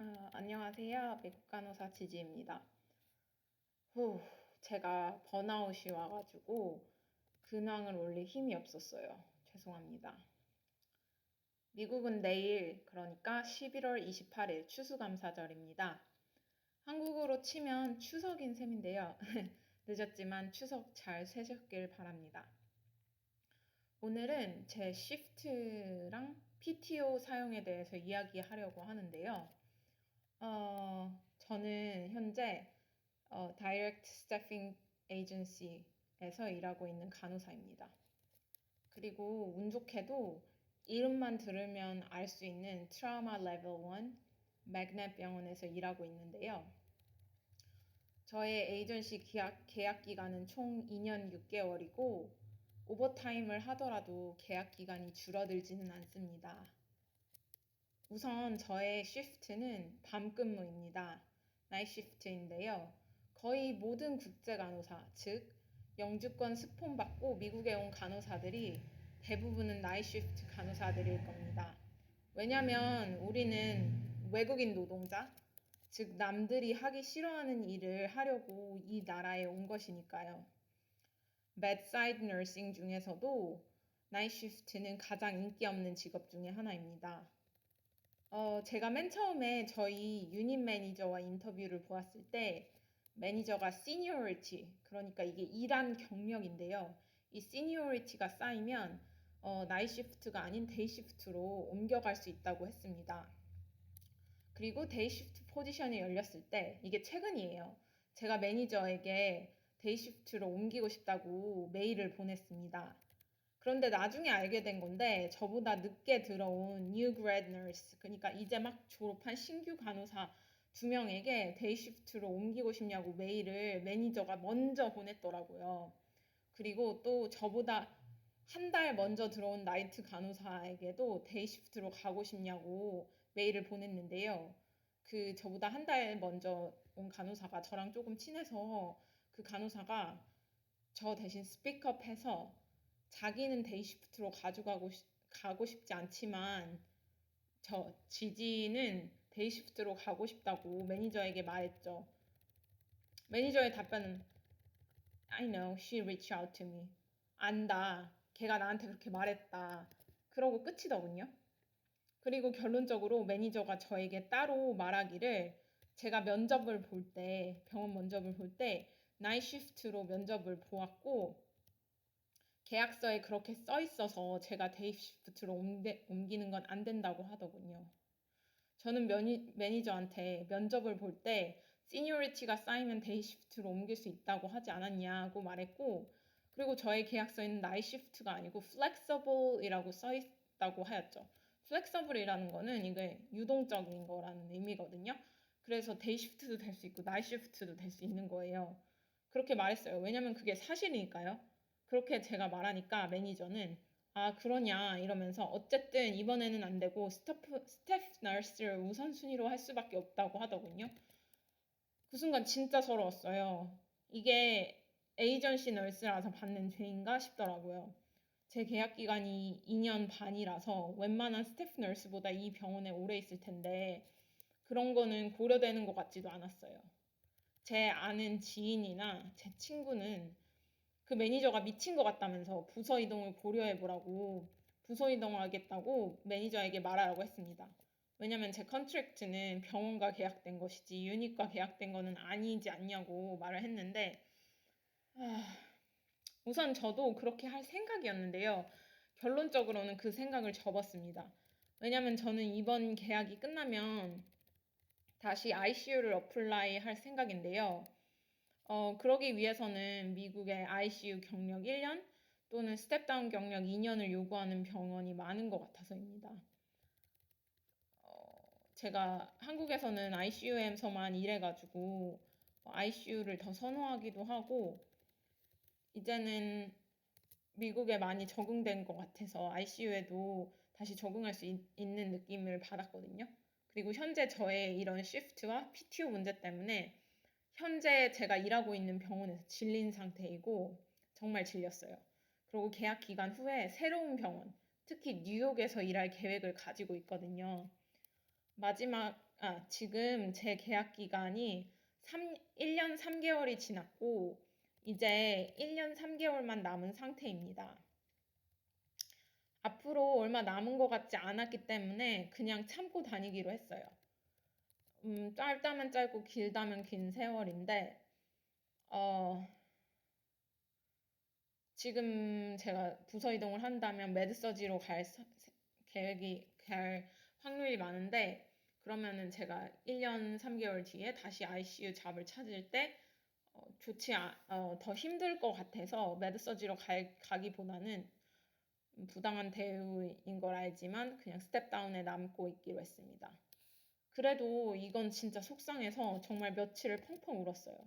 안녕하세요. 외국 간호사 지지입니다. 제가 번아웃이 와가지고 근황을 올릴 힘이 없었어요. 죄송합니다. 미국은 내일, 그러니까 11월 28일 추수감사절입니다. 한국어로 치면 추석인 셈인데요. 늦었지만 추석 잘 쇠셨길 바랍니다. 오늘은 제 시프트랑 PTO 사용에 대해서 이야기하려고 하는데요. 저는 현재 Direct Staffing Agency에서 일하고 있는 간호사입니다. 그리고 운 좋게도 이름만 들으면 알 수 있는 트라우마 레벨 1 맥넷 병원에서 일하고 있는데요. 저의 에이전시 계약 기간은 총 2년 6개월이고 오버타임을 하더라도 계약 기간이 줄어들지는 않습니다. 우선 저의 시프트는 밤 근무입니다. 나이트 시프트인데요. 거의 모든 국제 간호사, 즉 영주권 스폰 받고 미국에 온 간호사들이 대부분은 나이트 시프트 간호사들일 겁니다. 왜냐면 우리는 외국인 노동자, 즉 남들이 하기 싫어하는 일을 하려고 이 나라에 온 것이니까요. bedside nursing 중에서도 나이트 시프트는 가장 인기 없는 직업 중에 하나입니다. 제가 맨 처음에 저희 유닛 매니저와 인터뷰를 보았을 때 매니저가 seniority, 그러니까 이게 일한 경력인데요. 이 seniority가 쌓이면 나이트 시프트가 아닌 데이 시프트로 옮겨갈 수 있다고 했습니다. 그리고 데이 시프트 포지션이 열렸을 때, 이게 최근이에요. 제가 매니저에게 데이 시프트로 옮기고 싶다고 메일을 보냈습니다. 그런데 나중에 알게 된 건데 저보다 늦게 들어온 new grad nurse, 그러니까 이제 막 졸업한 신규 간호사 2명에게 데이 시프트로 옮기고 싶냐고 메일을 매니저가 먼저 보냈더라고요. 그리고 또 저보다 한 달 먼저 들어온 나이트 간호사에게도 데이 시프트로 가고 싶냐고 메일을 보냈는데요. 그 저보다 한 달 먼저 온 간호사가 저랑 조금 친해서 그 간호사가 저 대신 스피크업해서 자기는 데이 시프트로 가고 싶지 않지만 저 지지는 데이 시프트로 가고 싶다고 매니저에게 말했죠. 매니저의 답변은 I know she reached out to me. 안다. 걔가 나한테 그렇게 말했다. 그러고 끝이더군요. 그리고 결론적으로 매니저가 저에게 따로 말하기를 제가 면접을 볼 때, 병원 면접을 볼 때 나이트 시프트로 면접을 보았고 계약서에 그렇게 써 있어서 제가 데이 시프트로 옮기는 건 안 된다고 하더군요. 저는 매니저한테 면접을 볼 때 시니어리티가 쌓이면 데이 시프트로 옮길 수 있다고 하지 않았냐고 말했고, 그리고 저의 계약서에는 나이 시프트가 아니고 flexible이라고 써 있다고 하였죠. flexible이라는 거는 이게 유동적인 거라는 의미거든요. 그래서 데이 시프트도 될 수 있고 나이 시프트도 될 수 있는 거예요. 그렇게 말했어요. 왜냐면 그게 사실이니까요. 그렇게 제가 말하니까 매니저는 아, 그러냐 이러면서 어쨌든 이번에는 안 되고 스태프 너스를 우선순위로 할 수밖에 없다고 하더군요. 그 순간 진짜 서러웠어요. 이게 에이전시 너스라서 받는 죄인가 싶더라고요. 제 계약 기간이 2년 반이라서 웬만한 스태프 너스보다 이 병원에 오래 있을 텐데 그런 거는 고려되는 것 같지도 않았어요. 제 아는 지인이나 제 친구는 그 매니저가 미친 것 같다면서 부서 이동을 고려해보라고 부서 이동하겠다고 매니저에게 말하라고 했습니다. 왜냐면 제 컨트랙트는 병원과 계약된 것이지 유닛과 계약된 거는 아니지 않냐고 말을 했는데 우선 저도 그렇게 할 생각이었는데요. 결론적으로는 그 생각을 접었습니다. 왜냐면 저는 이번 계약이 끝나면 다시 ICU를 어플라이 할 생각인데요. 그러기 위해서는 미국의 ICU 경력 1년 또는 스텝다운 경력 2년을 요구하는 병원이 많은 것 같아서입니다. 제가 한국에서는 ICU에서만 일해가지고 ICU를 더 선호하기도 하고 이제는 미국에 많이 적응된 것 같아서 ICU에도 다시 적응할 수 있는 느낌을 받았거든요. 그리고 현재 저의 이런 시프트와 PTO 문제 때문에 현재 제가 일하고 있는 병원에서 질린 상태이고 정말 질렸어요. 그리고 계약 기간 후에 새로운 병원, 특히 뉴욕에서 일할 계획을 가지고 있거든요. 마지막 지금 제 계약 기간이 1년 3개월이 지났고 이제 1년 3개월만 남은 상태입니다. 앞으로 얼마 남은 것 같지 않았기 때문에 그냥 참고 다니기로 했어요. 짧다면 짧고 길다면 긴 세월인데 지금 제가 부서 이동을 한다면 메드서지로 갈 확률이 많은데 그러면은 제가 1년 3개월 뒤에 다시 ICU 잡을 찾을 때 더 힘들 것 같아서 메드서지로 가기보다는 부당한 대우인 걸 알지만 그냥 스텝다운에 남고 있기로 했습니다. 그래도 이건 진짜 속상해서 정말 며칠을 펑펑 울었어요.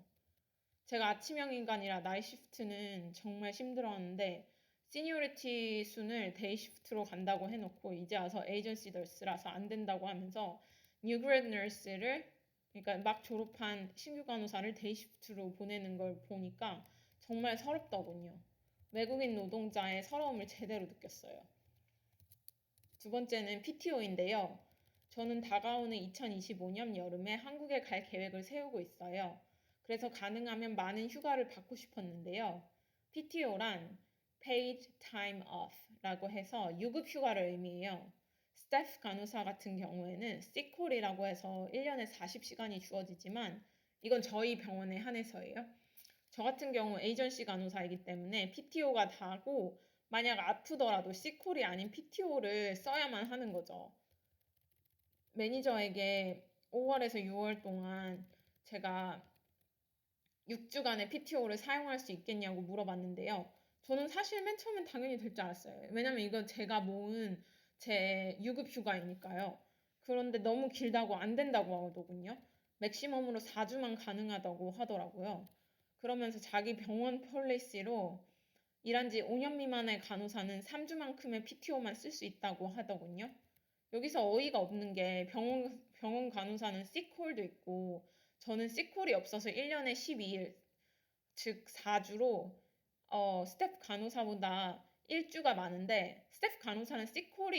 제가 아침형 인간이라 나이 시프트는 정말 힘들었는데 시니어리티 순을 데이 시프트로 간다고 해놓고 이제 와서 에이전시 너스라서 안 된다고 하면서 뉴그레드 너스를 그러니까 막 졸업한 신규 간호사를 데이 시프트로 보내는 걸 보니까 정말 서럽더군요. 외국인 노동자의 서러움을 제대로 느꼈어요. 두 번째는 PTO인데요. 저는 다가오는 2025년 여름에 한국에 갈 계획을 세우고 있어요. 그래서 가능하면 많은 휴가를 받고 싶었는데요. PTO란 Paid Time Off라고 해서 유급 휴가를 의미해요. 스태프 간호사 같은 경우에는 시콜이라고 해서 1년에 40시간이 주어지지만 이건 저희 병원에 한해서예요. 저 같은 경우 에이전시 간호사이기 때문에 PTO가 다고 만약 아프더라도 시콜이 아닌 PTO를 써야만 하는 거죠. 매니저에게 5월에서 6월 동안 제가 6주간의 PTO를 사용할 수 있겠냐고 물어봤는데요. 저는 사실 맨 처음엔 당연히 될 줄 알았어요. 왜냐면 이건 제가 모은 제 유급 휴가이니까요. 그런데 너무 길다고 안 된다고 하더군요. 맥시멈으로 4주만 가능하다고 하더라고요. 그러면서 자기 병원 폴리시로 일한 지 5년 미만의 간호사는 3주만큼의 PTO만 쓸 수 있다고 하더군요. 여기서 어이가 없는 게 병원 간호사는 시콜도 있고 저는 시콜이 없어서 1년에 12일, 즉 4주로 스텝 간호사보다 1주가 많은데 스텝 간호사는 시콜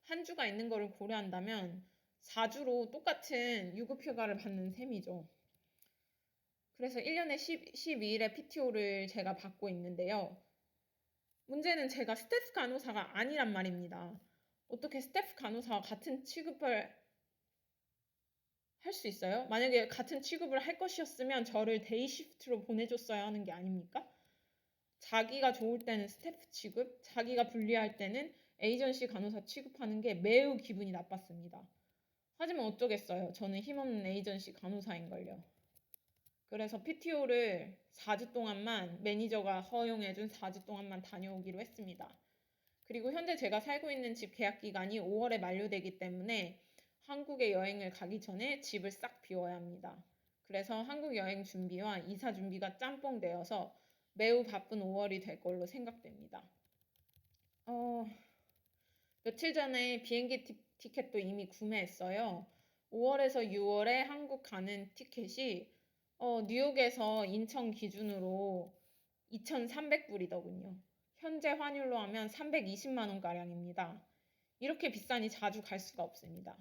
한 주가 있는 거를 고려한다면 4주로 똑같은 유급휴가를 받는 셈이죠. 그래서 1년에 12일의 PTO를 제가 받고 있는데요. 문제는 제가 스태프 간호사가 아니란 말입니다. 어떻게 스태프 간호사와 같은 취급을 할 수 있어요? 만약에 같은 취급을 할 것이었으면 저를 데이 시프트로 보내줬어야 하는 게 아닙니까? 자기가 좋을 때는 스태프 취급, 자기가 불리할 때는 에이전시 간호사 취급하는 게 매우 기분이 나빴습니다. 하지만 어쩌겠어요. 저는 힘없는 에이전시 간호사인걸요. 그래서 PTO를 4주 동안만 매니저가 허용해준 4주 동안만 다녀오기로 했습니다. 그리고 현재 제가 살고 있는 집 계약 기간이 5월에 만료되기 때문에 한국에 여행을 가기 전에 집을 싹 비워야 합니다. 그래서 한국 여행 준비와 이사 준비가 짬뽕 되어서 매우 바쁜 5월이 될 걸로 생각됩니다. 며칠 전에 비행기 티켓도 이미 구매했어요. 5월에서 6월에 한국 가는 티켓이 뉴욕에서 인천 기준으로 2,300불이더군요. 현재 환율로 하면 320만 원가량입니다. 이렇게 비싸니 자주 갈 수가 없습니다.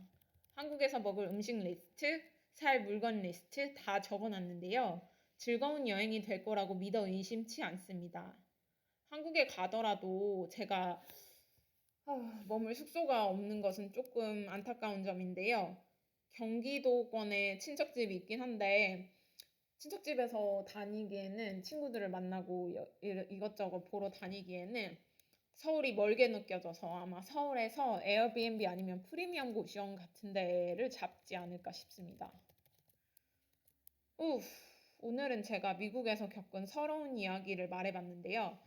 한국에서 먹을 음식 리스트, 살 물건 리스트 다 적어놨는데요. 즐거운 여행이 될 거라고 믿어 의심치 않습니다. 한국에 가더라도 제가 머물 숙소가 없는 것은 조금 안타까운 점인데요. 경기도권에 친척집이 있긴 한데 친척집에서 다니기에는 친구들을 만나고 이것저것 보러 다니기에는 서울이 멀게 느껴져서 아마 서울에서 에어비앤비 아니면 프리미엄 고시원 같은 데를 잡지 않을까 싶습니다. 오늘은 제가 미국에서 겪은 서러운 이야기를 말해봤는데요.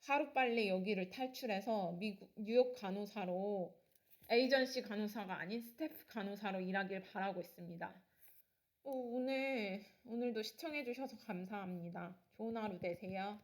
하루빨리 여기를 탈출해서 뉴욕 간호사로 에이전시 간호사가 아닌 스태프 간호사로 일하길 바라고 있습니다. 오늘도 시청해주셔서 감사합니다. 좋은 하루 되세요.